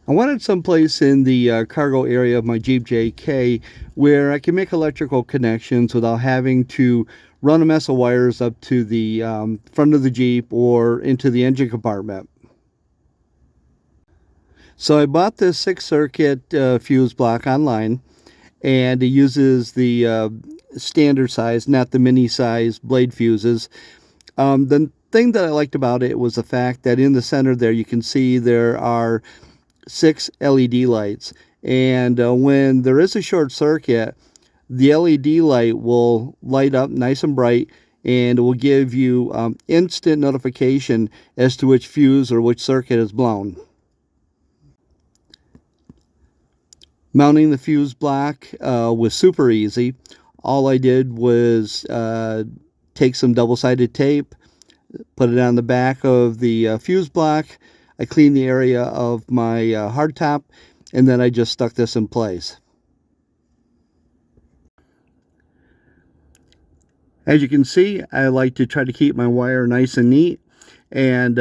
I wanted someplace in the cargo area of my Jeep JK where I can make electrical connections without having to run a mess of wires up to the front of the Jeep or into the engine compartment. So I bought this 6-circuit fuse block online, and it uses the standard size, not the mini size blade fuses. The thing that I liked about it was the fact that in the center there you can see there are 6 LED lights, and when there is a short circuit, the LED light will light up nice and bright, and it will give you instant notification as to which fuse or which circuit is blown. Mounting the fuse block was super easy. All I did was take some double-sided tape, put it on the back of the fuse block. I cleaned the area of my hardtop, and then I just stuck this in place. As you can see, I like to try to keep my wire nice and neat, and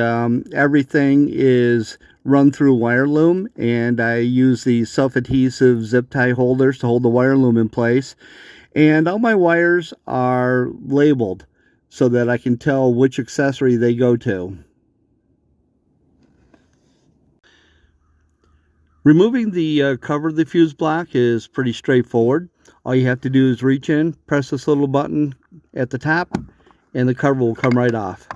everything is run through wire loom, and I use these self-adhesive zip tie holders to hold the wire loom in place. And all my wires are labeled so that I can tell which accessory they go to. Removing the cover of the fuse block is pretty straightforward. All you have to do is reach in, press this little button at the top, and the cover will come right off.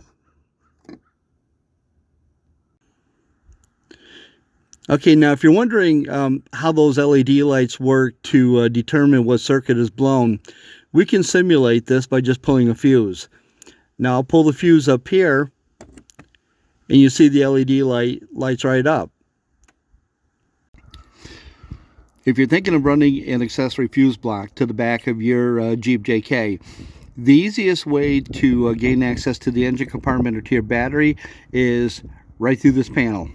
Okay, now if you're wondering how those LED lights work to determine what circuit is blown, we can simulate this by just pulling a fuse. Now I'll pull the fuse up here, and you see the LED lights right up. If you're thinking of running an accessory fuse block to the back of your Jeep JK, the easiest way to gain access to the engine compartment or to your battery is right through this panel.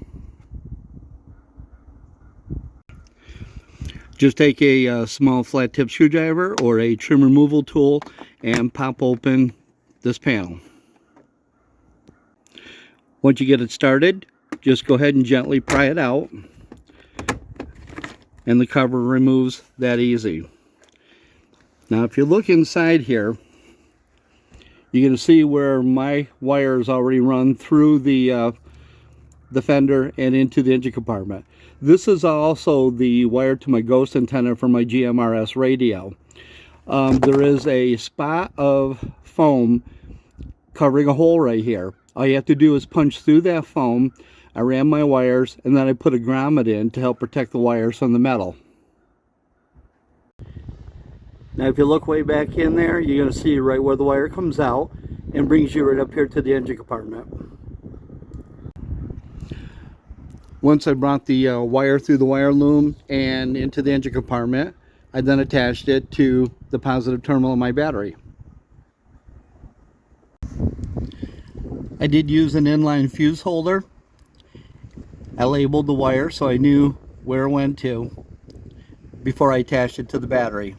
Just take a small flat tip screwdriver or a trim removal tool and pop open this panel. Once you get it started, just go ahead and gently pry it out, and the cover removes that easy. Now if you look inside here, you're going to see where my wires already run through the fender and into the engine compartment. This is also the wire to my ghost antenna for my GMRS radio. There is a spot of foam covering a hole right here. All you have to do is punch through that foam. I ran my wires, and then I put a grommet in to help protect the wires from the metal. Now if you look way back in there, you're going to see right where the wire comes out and brings you right up here to the engine compartment. Once I brought the wire through the wire loom and into the engine compartment, I then attached it to the positive terminal of my battery. I did use an inline fuse holder. I labeled the wire so I knew where it went to before I attached it to the battery.